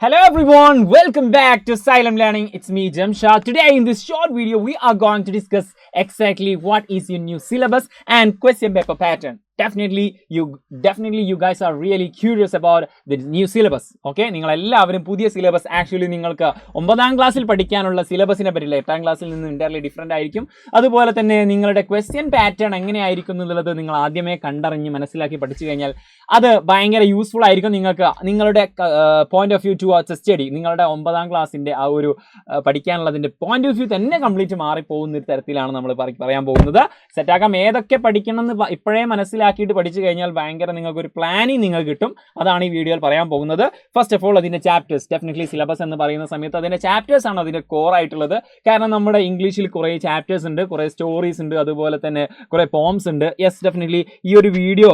Hello everyone, welcome back to Silent Learning. It's me Jamshad. Today in this short video we are going to discuss exactly what is your new syllabus and question paper pattern. Definitely you guys are really curious about the new syllabus. Okay, നിങ്ങൾ എല്ലാവരും പുതിയ syllabus actually നിങ്ങൾക്ക് 9ാം ക്ലാസ്സിൽ പഠിക്കാനുള്ള സിലബസിനെ പറ്റില്ല 8ാം ക്ലാസ്സിൽ നിന്ന് entirely different ആയിരിക്കും. അതുപോലെ തന്നെ നിങ്ങളുടെ ക്വസ്റ്റ്യൻ പാറ്റേൺ എങ്ങനെയായിരിക്കും എന്നുള്ളത് നിങ്ങൾ ആദ്യമേ കണ്ടറിഞ്ഞ് മനസ്സിലാക്കി പഠിച്ചു കഴിഞ്ഞാൽ അത് ഭയങ്കര യൂസ്ഫുൾ ആയിരിക്കും നിങ്ങൾക്ക് നിങ്ങളുടെ point of view to study. നിങ്ങളുടെ 9ാം ക്ലാസ്സിൻ്റെ ആ ഒരു പഠിക്കാനുള്ളതിൻ്റെ പോയിന്റ് ഓഫ് വ്യൂ തന്നെ കംപ്ലീറ്റ് മാറിപ്പോകുന്ന ഒരു തരത്തിലാണ് നമ്മൾ പറയാൻ പോകുന്നത്. സെറ്റാക്കാം ഏതൊക്കെ പഠിക്കണം എന്ന് ഇപ്പോഴേ മനസ്സിലാക്കിയിട്ട് പഠിച്ചു കഴിഞ്ഞാൽ ഭയങ്കര നിങ്ങൾക്ക് ഒരു പ്ലാനിങ് നിങ്ങൾക്ക് കിട്ടും. അതാണ് ഈ വീഡിയോയിൽ പറയാൻ പോകുന്നത്. ഫസ്റ്റ് ഓഫ് ഓൾ അതിൻ്റെ ചാപ്റ്റേഴ്സ്, ഡെഫിനറ്റ്ലി സിലബസ് എന്ന് പറയുന്ന സമയത്ത് അതിൻ്റെ ചാപ്റ്റേഴ്സ് ആണ് അതിൻ്റെ കോർ ആയിട്ടുള്ളത്. കാരണം നമ്മുടെ ഇംഗ്ലീഷിൽ കുറേ ചാപ്റ്റേഴ്സ് ഉണ്ട്, കുറേ സ്റ്റോറീസ് ഉണ്ട്, അതുപോലെ തന്നെ കുറേ പോംസ് ഉണ്ട്. യെസ്, ഡെഫിനറ്റ്ലി ഈ ഒരു വീഡിയോ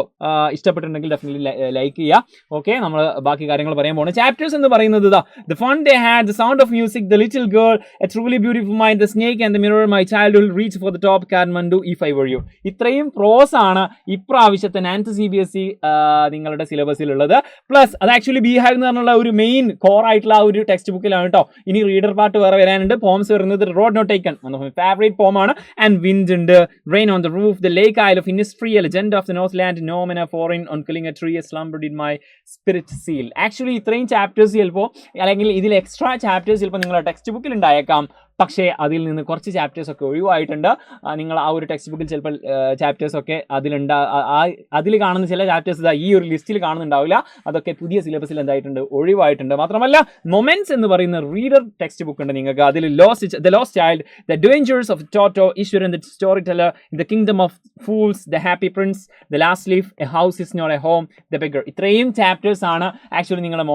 ഇഷ്ടപ്പെട്ടിട്ടുണ്ടെങ്കിൽ ഡെഫിനറ്റ്ലി ലൈക്ക് ചെയ്യുക. ഓക്കെ, നമ്മൾ ബാക്കി കാര്യങ്ങൾ പറയാൻ പോകുന്നത് ചാപ്റ്റേഴ്സ് എന്ന് പറയുന്നത് the fun they had, the sound of music, the little girl, a truly beautiful mind, the snake and the mirror, my childhood, reach for the top, Kathmandu, if I were you. ഇത്രയും prose ആണ് ഇപ്രാവശ്യത്തെ 9th CBSE നിങ്ങളുടെ സിലബസിലുള്ളത്. Plus അത് actually ബീഹാവ് എന്ന് പറഞ്ഞുള്ള ഒരു main core ആയിട്ടുള്ള ആ ഒരു ടെക്സ്റ്റ് ബുക്കിലാണ് കേട്ടോ. ഇനി റീഡർ പാർട്ട് വേറെ വരാനുണ്ട്. പോംസ് വരുന്നത് road not taken, favourite poem ആണ്. ആൻഡ് വിൻഡ് ഉണ്ട്, rain on the roof, the lake isle of industry, legend of the north land, no men are foreign on killing a tree, slumbered in my spirit seal. Actually ഇത്രയും chapters ചിലപ്പോൾ അല്ലെങ്കിൽ ഇതിൽ extra chapters ചിലപ്പോൾ നിങ്ങളുടെ text ബുക്കിൽ ഉണ്ടായേക്കാം. പക്ഷേ അതിൽ നിന്ന് കുറച്ച് ചാപ്റ്റേഴ്സ് ഒക്കെ ഒഴിവായിട്ടുണ്ട്. നിങ്ങൾ ആ ഒരു ടെക്സ്റ്റ് ബുക്കിൽ ചിലപ്പോൾ ചാപ്റ്റേഴ്സ് ഒക്കെ അതിൽ കാണുന്ന ചില ചാപ്റ്റേഴ്സ് ഈ ഒരു ലിസ്റ്റിൽ കാണുന്നുണ്ടാവില്ല. അതൊക്കെ പുതിയ സിലബസിൽ എന്തായിട്ടുണ്ട്, ഒഴിവായിട്ടുണ്ട്. മാത്രമല്ല മൊമെന്റ്സ് എന്ന് പറയുന്ന റീഡർ ടെക്സ്റ്റ് ബുക്ക് ഉണ്ട് നിങ്ങൾക്ക്. അതിൽ the lost child, the dangers of Toto, Iswaran, the storyteller, the kingdom of fools, the happy prince, the last leaf, a house is not a home, the beggar. ഇത്രയും chapters ആണ് actually നിങ്ങളുടെ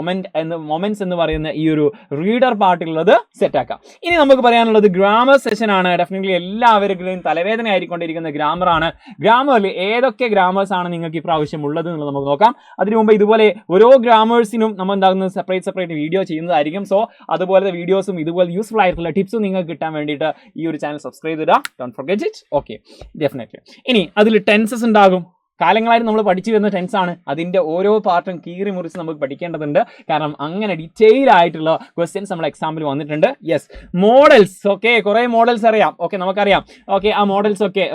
moments എന്ന് പറയുന്ന ഈ ഒരു reader പാർട്ടിലുള്ളത് സെറ്റാക്കാം. ഇനി നമുക്ക് പറയാനുള്ളത് ഗ്രാമർ സെഷൻ ആണ്. ഡെഫിനറ്റ്ലി എല്ലാവരുടെയും തലവേദന ആയിക്കൊണ്ടിരിക്കുന്ന ഗ്രാമർ ആണ്. ഗ്രാമറിൽ ഏതൊക്കെ ഗ്രാമേഴ്സ് ആണ് നിങ്ങൾക്ക് ഇപ്രാവശ്യം ഉള്ളത് എന്നുള്ളത് നമുക്ക് നോക്കാം. അതിനു മുമ്പ് ഇതുപോലെ ഓരോ ഗ്രാമേഴ്സിനും നമ്മൾ എന്താകുന്നത് സെപ്പറേറ്റ് വീഡിയോ ചെയ്യുന്നതായിരിക്കും. സോ അതുപോലത്തെ വീഡിയോസും ഇതുപോലെ യൂസ്ഫുൾ ആയിട്ടുള്ള ടിപ്സും നിങ്ങൾക്ക് കിട്ടാൻ വേണ്ടിയിട്ട് ഈ ഒരു ചാനൽ സബ്സ്ക്രൈബ് ചെയ്താൽ don't forget it. Okay, definitely. ഇനി അതിൽ ടെൻസസ് ഉണ്ടാകും. കാലങ്ങളായിട്ട് നമ്മൾ പഠിച്ചു വരുന്ന ടെൻസാണ്. അതിൻ്റെ ഓരോ പാർട്ടും കീറി മുറിച്ച് നമുക്ക് പഠിക്കേണ്ടതുണ്ട്. കാരണം അങ്ങനെ ഡീറ്റെയിൽ ആയിട്ടുള്ള ക്വസ്റ്റ്യൻസ് നമ്മൾ എക്സാമ്പിൾ വന്നിട്ടുണ്ട്. Yes, models. ഓക്കെ, കുറേ മോഡൽസ് അറിയാം. ഓക്കെ, നമുക്കറിയാം. ഓക്കെ, ആ മോഡൽസ് ഒക്കെ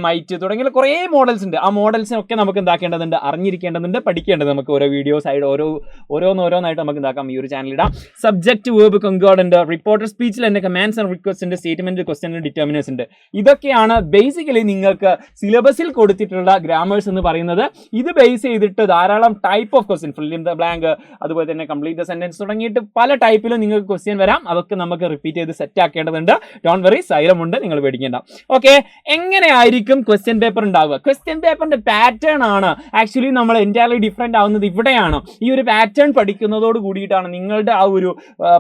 മൈറ്റ് തുടങ്ങിയ കുറേ മോഡൽസ് ഉണ്ട്. ആ മോഡൽസിനൊക്കെ നമുക്ക് എന്താക്കേണ്ടതുണ്ട്, അറിഞ്ഞിരിക്കേണ്ടതുണ്ട്, പഠിക്കേണ്ടത്. നമുക്ക് ഓരോ വീഡിയോസ് ആയിട്ട് ഓരോന്നായിട്ട് നമുക്ക് എന്താക്കാം, ഈ ഒരു ചാനൽ ഇടാം. സബ്ജക്റ്റ്, വേർബ്, കൺകോർഡന്റ്, റിപ്പോർട്ടർ സ്പീച്ചിൽ തന്നെ കമാൻഡ്സ് ആൻഡ് റിക്വസ്റ്റ് ഉണ്ട്, സ്റ്റേറ്റ്മെന്റ്, ക്വസ്റ്റ്യൻ, ഡിറ്റർമിനേഴ്സ് ഉണ്ട്. ഇതൊക്കെയാണ് ബേസിക്കലി നിങ്ങൾക്ക് സിലബസിൽ കൊടുത്തിട്ടുള്ള ഗ്രാമേഴ്സ് എന്ന് പറയുന്നത്. ഇത് ബേസ് ചെയ്തിട്ട് ധാരാളം type of question, fill in the blank, അതുപോലെ തന്നെ കംപ്ലീറ്റ് ദ സെന്റൻസ് തുടങ്ങിയിട്ട് പല ടൈപ്പിലും നിങ്ങൾക്ക് ക്വസ്റ്റ്യൻ വരാം. അതൊക്കെ നമുക്ക് റിപ്പീറ്റ് ചെയ്ത് സെറ്റ് ആക്കേണ്ടതുണ്ട്. ഡോണ്ട് വെറി, സൈലം ഉണ്ട്, നിങ്ങൾ പേടിക്കേണ്ട. ഓക്കെ, എങ്ങനെയായിരിക്കും ക്വസ്റ്റ്യൻ പേപ്പർ ഉണ്ടാവുക? ക്വസ്റ്റ്യൻ പേപ്പറിന്റെ പാറ്റേൺ ആണ് ആക്ച്വലി നമ്മൾ എൻറ്റയർലി ഡിഫറെന്റ് ആവുന്നത് ഇവിടെയാണ്. ഈ ഒരു പാറ്റേൺ പഠിക്കുന്നതോട് കൂടിയിട്ടാണ് നിങ്ങളുടെ ആ ഒരു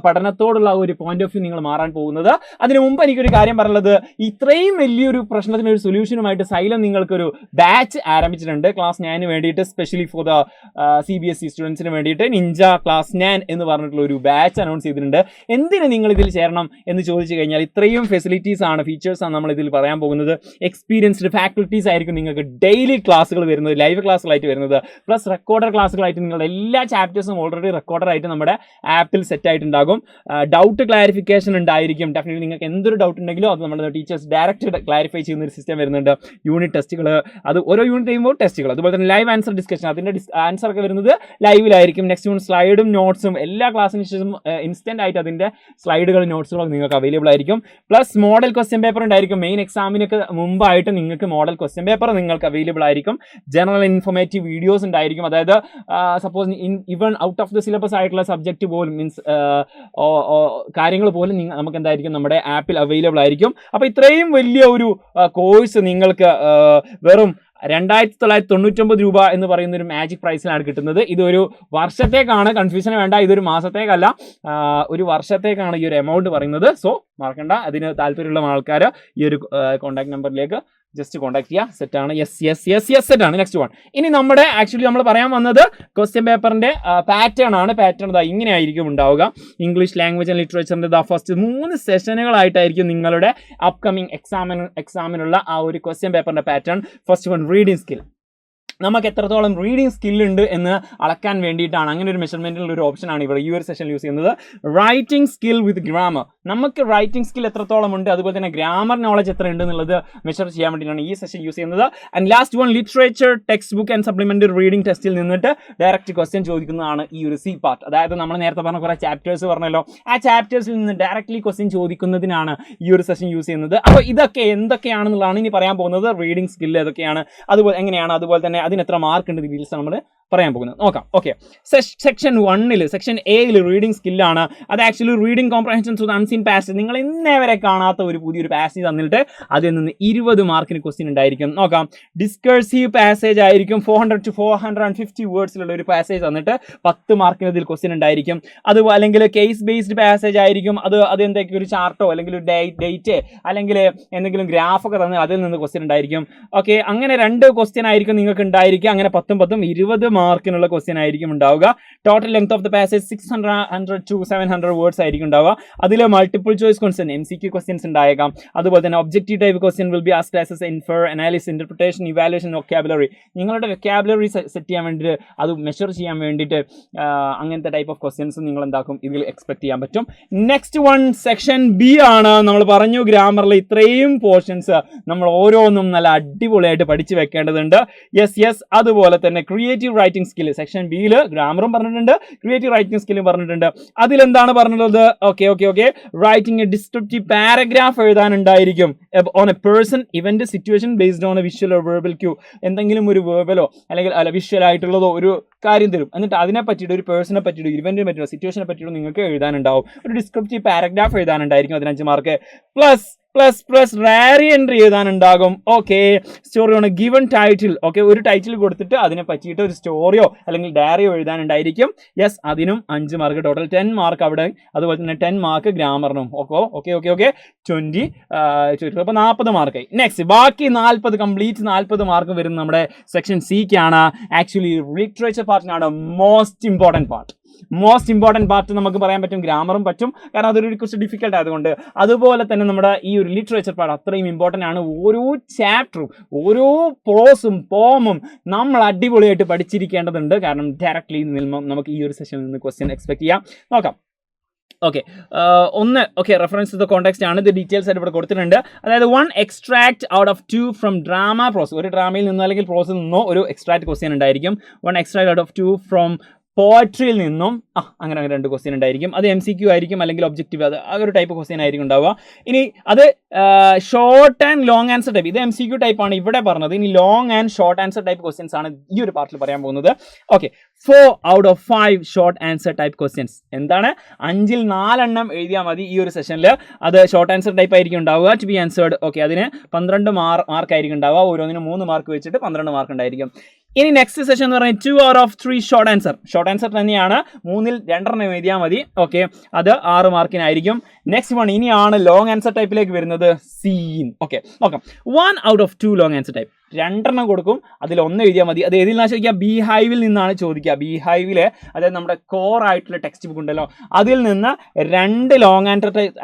പഠനത്തോടുള്ള ആ ഒരു പോയിന്റ് ഓഫ് വ്യൂ നിങ്ങൾ മാറാൻ പോകുന്നത്. അതിനു മുമ്പ് എനിക്കൊരു കാര്യം പറയുന്നത്, ഇത്രയും വലിയൊരു പ്രശ്നത്തിന് ഒരു സൊല്യൂഷനുമായിട്ട് സൈലം നിങ്ങൾക്കൊരു ബാച്ച് ആരംഭിച്ചിട്ടുണ്ട്. ക്ലാസ് 9 വേണ്ടിയിട്ട്, സ്പെഷ്യലി ഫോർ ദ CBSE സ്റ്റുഡൻസിന് വേണ്ടിയിട്ട് നിഞ്ച ക്ലാസ് 9 എന്ന് പറഞ്ഞിട്ടുള്ള ഒരു ബാച്ച് അനൗൺസ് ചെയ്തിട്ടുണ്ട്. എന്തിന് നിങ്ങൾ ഇതിൽ ചേരണം എന്ന് ചോദിച്ചു കഴിഞ്ഞാൽ ഇത്രയും ഫെസിലിറ്റീസ് ആണ്, ഫീച്ചേഴ്സ് ആണ് നമ്മൾ ഇതിൽ പറയാൻ പോകുന്നത്. എക്സ്പീരിയൻസ്ഡ് ഫാക്കൽറ്റീസ് ആയിരിക്കും നിങ്ങൾക്ക് ഡെയിലി ക്ലാസ്സുകൾ വരുന്നത്, ലൈവ് ക്ലാസ്സുകളായിട്ട് വരുന്നത്. പ്ലസ് റെക്കോർഡർ ക്ലാസ്സുകളായിട്ട് നിങ്ങളുടെ എല്ലാ ചാപ്റ്റേഴ്സും ഓൾറെഡി റെക്കോർഡറായിട്ട് നമ്മുടെ ആപ്പിൽ സെറ്റ് ആയിട്ടുണ്ടാകും. ഡൗട്ട് ക്ലാരിഫിക്കേഷൻ ഉണ്ടായിരിക്കും. ഡെഫിനറ്റ്ലി നിങ്ങൾക്ക് എന്തൊരു ഡൗട്ട് ഉണ്ടെങ്കിലും അത് നമ്മുടെ ടീച്ചേഴ്സ് ഡയറക്റ്റ് ക്ലാരിഫൈ ചെയ്യുന്ന ഒരു സിസ്റ്റം വരുന്നുണ്ട്. യൂണിറ്റ് ടെസ്റ്റുകൾ, അത് ഓരോ യൂണിറ്റ് ചെയ്യുമ്പോൾ ടെസ്റ്റുകൾ, അതുപോലെ തന്നെ ലൈവ് ആൻസർ ഡിസ്കഷൻ, അതിൻ്റെ ആൻസർ ഒക്കെ വരുന്നത് ലൈവിലായിരിക്കും. നെക്സ്റ്റ് യൂണിറ്റ് സ്ലൈഡും നോട്ട്സും എല്ലാ ക്ലാസ്സിന് ശേഷം ഇൻസ്റ്റന്റ് ആയിട്ട് അതിൻ്റെ സ്ലൈഡുകളും നോട്ട്സുകളും നിങ്ങൾക്ക് അവൈലബിൾ ആയിരിക്കും. പ്ലസ് മോഡൽ ക്വസ്റ്റ്യൻ പേപ്പർ ഉണ്ടായിരിക്കും. മെയിൻ എക്സാമിനൊക്കെ മുമ്പായിട്ട് നിങ്ങൾക്ക് മോഡൽ ക്വസ്റ്റ്യൻ പേപ്പർ നിങ്ങൾക്ക് അവൈലബിൾ ആയിരിക്കും. ജനറൽ ഇൻഫോർമേറ്റീവ് വീഡിയോസ് ഉണ്ടായിരിക്കും. അതായത് suppose even out of the syllabus ആയിട്ടുള്ള സബ്ജക്റ്റ് പോലും മീൻസ് കാര്യങ്ങൾ പോലും നമുക്ക് എന്തായിരിക്കും നമ്മുടെ ആപ്പിൽ അവൈലബിൾ ആയിരിക്കും. അപ്പോൾ ഇത്രയും വലിയ ഒരു കോഴ്സ് നിങ്ങൾക്ക് വെറും 2999 രൂപ എന്ന് പറയുന്ന ഒരു മാജിക് പ്രൈസിലാണ് കിട്ടുന്നത്. ഇതൊരു വർഷത്തേക്കാണ്, കൺഫ്യൂഷൻ വേണ്ട, ഇതൊരു മാസത്തേക്കല്ല, ഒരു വർഷത്തേക്കാണ് ഈ ഒരു എമൗണ്ട് പറയുന്നത്. സോ മറക്കണ്ട, അതിന് താല്പര്യമുള്ള ആൾക്കാർ ഈ ഒരു കോൺടാക്ട് നമ്പറിലേക്ക് ജസ്റ്റ് കോൺടാക്ട് ചെയ്യുക. സെറ്റാണ്. യെസ് സെറ്റാണ്. Next one. ഇനി നമ്മുടെ ആക്ച്വലി നമ്മൾ പറയാൻ വന്നത് ക്വസ്റ്റ്യൻ പേപ്പറിന്റെ പാറ്റേൺ ആണ്. പാറ്റേൺ ഇങ്ങനെ ആയിരിക്കും ഉണ്ടാവുക. ഇംഗ്ലീഷ് ലാംഗ്വേജ് ആൻഡ് ലിറ്ററേച്ചറിന്റെ ഫസ്റ്റ് 3 സെഷനുകളായിട്ടായിരിക്കും നിങ്ങളുടെ അപ്കമിങ് എക്സാമിനുള്ള ആ ഒരു ക്വസ്റ്റ്യൻ പേപ്പറിന്റെ pattern. First one, reading skill. നമുക്ക് എത്രത്തോളം റീഡിങ് സ്കില്ലുണ്ട് എന്ന് അളക്കാൻ വേണ്ടിയിട്ടാണ്. അങ്ങനെ ഒരു മെഷർമെൻറ്റിലുള്ള ഒരു ഓപ്ഷനാണ് ഇവിടെ ഈ ഒരു സെഷൻ യൂസ് ചെയ്യുന്നത്. റൈറ്റിംഗ് സ്കിൽ വിത്ത് ഗ്രാമർ, നമുക്ക് റൈറ്റിംഗ് സ്കിൽ എത്രത്തോളം ഉണ്ട്, അതുപോലെ തന്നെ ഗ്രാമർ നോളജ് എത്ര ഉണ്ട് എന്നുള്ളത് മെഷർ ചെയ്യാൻ വേണ്ടിയിട്ടാണ് ഈ സെഷൻ യൂസ് ചെയ്യുന്നത്. And last one, literature text book and supplementary reading ടെസ്റ്റിൽ നിന്നിട്ട് ഡയറക്റ്റ് ക്വസ്റ്റ്യൻ ചോദിക്കുന്നതാണ് ഈ ഒരു സി പാർട്ട്. അതായത് നമ്മൾ നേരത്തെ പറഞ്ഞ കുറേ ചാപ്റ്റേഴ്സ് പറഞ്ഞല്ലോ, ആ ചാപ്റ്റേഴ്സിൽ നിന്ന് ഡയറക്റ്റ്ലി ക്വസ്റ്റ്യൻ ചോദിക്കുന്നതിനാണ് ഈ ഒരു സെഷൻ യൂസ് ചെയ്യുന്നത്. അപ്പോൾ ഇതൊക്കെ എന്തൊക്കെയാണെന്നുള്ളതാണ് ഇനി പറയാൻ പോകുന്നത്. റീഡിംഗ് സ്കില്ല് ഏതൊക്കെയാണ്, അതുപോലെ എങ്ങനെയാണ്, അതുപോലെ തന്നെ അതിന് എത്ര മാർക്ക് ഉണ്ട്, ഡീറ്റെയിൽസ് നമ്മൾ പറയാൻ പോകുന്നത്. നോക്കാം. ഓക്കെ, സെക്ഷൻ 1 സെക്ഷൻ എയിൽ റീഡിംഗ് സ്കില്ലാണ്. അത് actually reading comprehension to the unseen passage. നിങ്ങൾ ഇന്നേ വരെ കാണാത്ത ഒരു പുതിയൊരു പാസേജ് തന്നിട്ട് അതിൽ നിന്ന് 20 മാർക്കിന് ക്വസ്റ്റ്യൻ ഉണ്ടായിരിക്കും. നോക്കാം, ഡിസ്കഴ്സീവ് പാസേജ് ആയിരിക്കും. 400 to 450 വേർഡ്സിലുള്ള ഒരു പാസേജ് തന്നിട്ട് 10 മാർക്കിന് ഇതിൽ ക്വസ്റ്റ്യൻ ഉണ്ടായിരിക്കും. അതുപോലെ അല്ലെങ്കിൽ കേസ് ബേസ്ഡ് പാസേജ് ആയിരിക്കും. അത് എന്തൊക്കെ ഒരു ചാർട്ടോ അല്ലെങ്കിൽ ഒരു ഡേറ്റ് അല്ലെങ്കിൽ എന്തെങ്കിലും ഗ്രാഫൊക്കെ തന്നാൽ അതിൽ നിന്ന് ക്വസ്റ്റ്യൻ ഉണ്ടായിരിക്കും. ഓക്കെ, അങ്ങനെ 2 ക്വസ്റ്റ്യൻ ആയിരിക്കും നിങ്ങൾക്ക് ഉണ്ടായിരിക്കുക. അങ്ങനെ 10 20 മാർക്കിനുള്ള ക്വസ്റ്റ്യൻ ആയിരിക്കും ഉണ്ടാവുക. Total length of the passage 600 to 700 words ആയിരിക്കും ഉണ്ടാവുക. അതിൽ multiple choice question MCQ questions ഉണ്ടായേക്കാം. അതുപോലെ തന്നെ objective type question will be asked as infer, analysis, interpretation, evaluation, vocabulary. നിങ്ങളുടെ വൊക്കാബുലറി സെറ്റ് ചെയ്യാൻ വേണ്ടിയിട്ട്, അത് മെഷർ ചെയ്യാൻ വേണ്ടിയിട്ട് അങ്ങനത്തെ ടൈപ്പ് ഓഫ് ക്വസ്റ്റ്യൻസ് നിങ്ങൾ എന്താക്കും ഇതിൽ എക്സ്പെക്ട് ചെയ്യാൻ പറ്റും. നെക്സ്റ്റ് വൺ സെക്ഷൻ ബി ആണ്. നമ്മൾ പറഞ്ഞു ഗ്രാമറിൽ ഇത്രയും പോർഷൻസ് നമ്മൾ ഓരോന്നും നല്ല അടിപൊളിയായിട്ട് പഠിച്ചു വെക്കേണ്ടതുണ്ട്. യെസ്. അതുപോലെ തന്നെ ക്രിയേറ്റീവ് റൈറ്റിംഗ് സ്കിൽ സെക്ഷൻ ബിയിൽ ഗ്രാമറും പറഞ്ഞിട്ടുണ്ട്, ക്രിയേറ്റീവ് റൈറ്റിംഗ് സ്കില്ലും പറഞ്ഞിട്ടുണ്ട്. അതിലെന്താണ് പറഞ്ഞിട്ടുള്ളത്? Okay writing a descriptive paragraph എഴുതാനുണ്ടായിരിക്കും on a person, event, situation based on a visual or verbal cue. എന്തെങ്കിലും ഒരു വെർബലോ അല്ലെങ്കിൽ വിഷ്വൽ ആയിട്ടുള്ളതോ ഒരു കാര്യം തരും, എന്നിട്ട് അതിനെ പറ്റിയിട്ട്, ഒരു പേഴ്സണെ പറ്റിയിട്ട്, ഇവന്റിനെ പറ്റിയോ സിറ്റുവേഷനെ പറ്റിയോ നിങ്ങൾക്ക് എഴുതാനുണ്ടാവും. ഒരു ഡിസ്ക്രിപ്റ്റീവ് പാരഗ്രാഫ് എഴുതാനുണ്ടായിരിക്കും. 15 മാർക്ക് പ്ലസ് റാരി എൻട്രി എഴുതാനുണ്ടാകും. Okay, story on a given title. Okay, ഒരു ടൈറ്റിൽ കൊടുത്തിട്ട് അതിനെ പറ്റിയിട്ട് ഒരു സ്റ്റോറിയോ അല്ലെങ്കിൽ ഡയറിയോ എഴുതാനുണ്ടായിരിക്കും. യെസ്, അതിനും 5 മാർക്ക്. ടോട്ടൽ 10 മാർക്ക് അവിടെ. അതുപോലെ തന്നെ 10 മാർക്ക് ഗ്രാമറിനും. ഓക്കെ 20 അപ്പോൾ 40 മാർക്കായി. നെക്സ്റ്റ് ബാക്കി 40 കംപ്ലീറ്റ് 40 മാർക്ക് വരുന്ന നമ്മുടെ സെക്ഷൻ സിക്കാണ്. ആക്ച്വലി ലിറ്ററേച്ചർ പാർട്ടിനാണ് മോസ്റ്റ് ഇമ്പോർട്ടൻറ്റ് പാർട്ട് നമുക്ക് പറയാൻ പറ്റും. ഗ്രാമറും പറ്റും, കാരണം അതൊരു കുറച്ച് ഡിഫിക്കൽട്ട് ആയതുകൊണ്ട്. അതുപോലെ തന്നെ നമ്മുടെ ഈ ഒരു ലിറ്ററേച്ചർ പാർട്ട് അത്രയും ഇമ്പോർട്ടൻ്റ് ആണ്. ഓരോ ചാപ്റ്ററും ഓരോ പ്രോസും പോമും നമ്മൾ അടിപൊളിയായിട്ട് പഠിച്ചിരിക്കേണ്ടതുണ്ട്. കാരണം ഡയറക്റ്റ്ലി നമുക്ക് ഈ ഒരു സെഷനിൽ നിന്ന് ക്വസ്റ്റ്യൻ എക്സ്പെക്ട് ചെയ്യാം. നോക്കാം. റെഫറൻസ് ടു ദ കോണ്ടെക്സ്റ്റ് ആണ്. ഇത് ഡീറ്റെയിൽസ് ആയിട്ട് ഇവിടെ കൊടുത്തിട്ടുണ്ട്. അതായത് 1 extract out of 2 from drama prose. ഒരു ഡ്രാമയിൽ നിന്നോ അല്ലെങ്കിൽ പ്രോസിൽ നിന്നോ ഒരു എക്സ്ട്രാക്ട് ക്വസ്റ്റ്യൻ ഉണ്ടായിരിക്കും. 1 എക്സ്ട്രാക്ട് ഔട്ട് ഓഫ് 2 ഫ്രം പോയട്രിയിൽ നിന്നും അങ്ങനെ 2 ക്വസ്റ്റ്യൻ ഉണ്ടായിരിക്കും. അത് MCQ ആയിരിക്കും അല്ലെങ്കിൽ ഒബ്ജക്റ്റീവ്, അത് ആ ഒരു ടൈപ്പ് ക്വസ്റ്റ്യൻ ആയിരിക്കും ഉണ്ടാവുക. ഇനി അത് short and long answer type. ഇത് MCQ ടൈപ്പാണ് ഇവിടെ പറഞ്ഞത്. ഇനി long and short answer type questions ആണ് ഈ ഒരു പാർട്ടിൽ പറയാൻ പോകുന്നത്. Okay, 4 out of 5 short answer type questions. എന്താണ്? 5ൽ 4 എണ്ണം എഴുതിയാൽ മതി ഈ ഒരു സെഷനിൽ. അത് ഷോർട്ട് ആൻസർ ടൈപ്പ് ആയിരിക്കും ഉണ്ടാവുക. To be answered. ഓക്കെ, അതിന് 12 മാർക്ക് ആയിരിക്കും ഉണ്ടാവുക. ഓരോന്നിനും 3 മാർക്ക് വെച്ചിട്ട് 12 മാർക്ക് ഉണ്ടായിരിക്കും. ഇനി നെക്സ്റ്റ് സെഷൻ എന്ന് പറഞ്ഞാൽ 2 out of 3 ഷോർട്ട് ആൻസർ തന്നെയാണ്. 3ൽ 2 എണ്ണം എഴുതിയാൽ മതി. ഓക്കെ, അത് 6 മാർക്കിനായിരിക്കും. നെക്സ്റ്റ് വൺ ഇനിയാണ് ലോങ് ആൻസർ ടൈപ്പിലേക്ക് വരുന്നത്. സീൻ. ഓക്കെ, നോക്കാം. 1 out of 2 long answer type. 2 എണ്ണം കൊടുക്കും, അതിൽ 1 എഴുതിയാൽ മതി. അത് ഏതിൽ നിന്നാണ് ചോദിക്കുക? ബീഹൈവിൽ നിന്നാണ് ചോദിക്കുക. ബീഹൈവിലെ, അതായത് നമ്മുടെ കോർ ആയിട്ടുള്ള ടെക്സ്റ്റ് ബുക്ക് ഉണ്ടല്ലോ, അതിൽ നിന്ന് 2 ലോങ്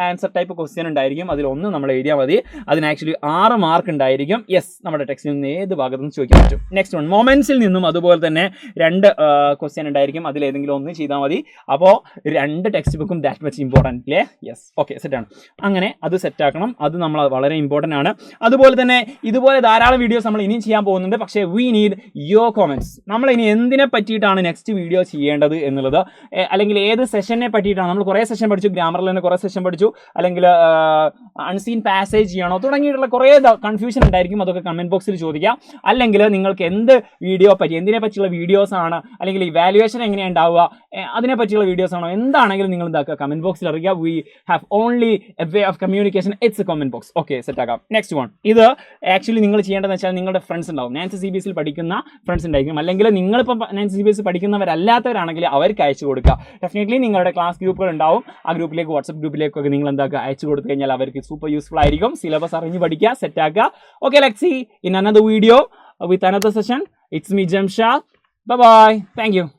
ആൻസർ ടൈപ്പ് ക്വസ്റ്റ്യൻ ഉണ്ടായിരിക്കും. അതിൽ 1 നമ്മൾ എഴുതിയാൽ മതി. അതിന് ആക്ച്വലി 6 മാർക്ക് ഉണ്ടായിരിക്കും. യെസ്, നമ്മുടെ ടെക്സ്റ്റിൽ നിന്ന് ഏത് ഭാഗത്തു നിന്ന് ചോദിക്കാൻ പറ്റും. നെക്സ്റ്റ് വൺ മൊമെന്റ്സിൽ നിന്നും അതുപോലെ തന്നെ 2 ക്വസ്റ്റ്യൻ ഉണ്ടായിരിക്കും. അതിൽ ഏതെങ്കിലും 1 ചെയ്താൽ മതി. അപ്പോൾ 2 ടെക്സ്റ്റ് ബുക്കും ദാറ്റ് മച്ച് ഇമ്പോർട്ടൻ്റ് അല്ലേ? യെസ്, ഓക്കെ, സെറ്റാണ്. അങ്ങനെ അത് സെറ്റാക്കണം. അത് നമ്മൾ വളരെ ഇമ്പോർട്ടൻ്റ് ആണ്. അതുപോലെ തന്നെ ഇതുപോലെ ധാരാളം വീഡിയോസ് നമ്മൾ ഇനിയും ചെയ്യാൻ പോകുന്നുണ്ട്. പക്ഷേ വി നീഡ് യുവർ കോമെന്റ്സ്. നമ്മൾ ഇനി എന്തിനെ പറ്റിയിട്ടാണ് നെക്സ്റ്റ് വീഡിയോ ചെയ്യേണ്ടത് എന്നുള്ളത്, അല്ലെങ്കിൽ ഏത് സെഷനെ പറ്റിയിട്ടാണ്. നമ്മൾ കുറേ സെഷൻ പഠിച്ചു, ഗ്രാമറിൽ തന്നെ കുറേ സെഷൻ പഠിച്ചു, അല്ലെങ്കിൽ അൺസീൻ പാസേജ് ചെയ്യണോ തുടങ്ങിയിട്ടുള്ള കുറേ കൺഫ്യൂഷൻ ഉണ്ടായിരിക്കും. അതൊക്കെ കമൻറ്റ് ബോക്സിൽ ചോദിക്കാം. അല്ലെങ്കിൽ നിങ്ങൾക്ക് എന്ത് വീഡിയോ പറ്റി, എന്തിനെ പറ്റിയുള്ള വീഡിയോസ് ആണ്, അല്ലെങ്കിൽ ഇവാലുവേഷൻ എങ്ങനെയാണ് ഉണ്ടാവുക, അതിനെ പറ്റിയുള്ള വീഡിയോസ് ആണോ, എന്താണെങ്കിലും നിങ്ങൾ എന്താക്കുക, കമൻറ്റ് ബോക്സിൽ അറിയിക്കുക. We have only a way of communication. It's a comment box. Okay, സെറ്റാക്കാം. നെക്സ്റ്റ് വൺ, ഇത് ആക്ച്വലി നിങ്ങൾ ചെയ്യേണ്ടതെന്ന് വെച്ചാൽ നിങ്ങളുടെ ഫ്രണ്ട്സ് ഉണ്ടാവും, നാൻസി CBSE പഠിക്കുന്ന ഫ്രണ്ട്സ് ഉണ്ടായിരിക്കും. അല്ലെങ്കിൽ നിങ്ങളിപ്പോൾ നാൻസി CBSE പഠിക്കുന്നവരല്ലാത്തവരാണെങ്കിൽ അവർക്ക് അയച്ചു കൊടുക്കുക. ഡെഫിനറ്റ്ലി നിങ്ങളുടെ ക്ലാസ് ഗ്രൂപ്പുകൾ ഉണ്ടാവും. ആ ഗ്രൂപ്പിലേക്ക്, വാട്സപ്പ് ഗ്രൂപ്പിലേക്കൊക്കെ നിങ്ങൾ എന്താക്കുക, അയച്ചു കൊടുത്തു കഴിഞ്ഞാൽ അവർക്ക് സൂപ്പർ യൂസ്ഫുൾ ആയിരിക്കും. സിലബസ് അറിഞ്ഞ് പഠിക്കുക, സെറ്റാക്കുക. Okay, let's see in another video with another session. It's me, Jamshad. Bye bye. Thank you.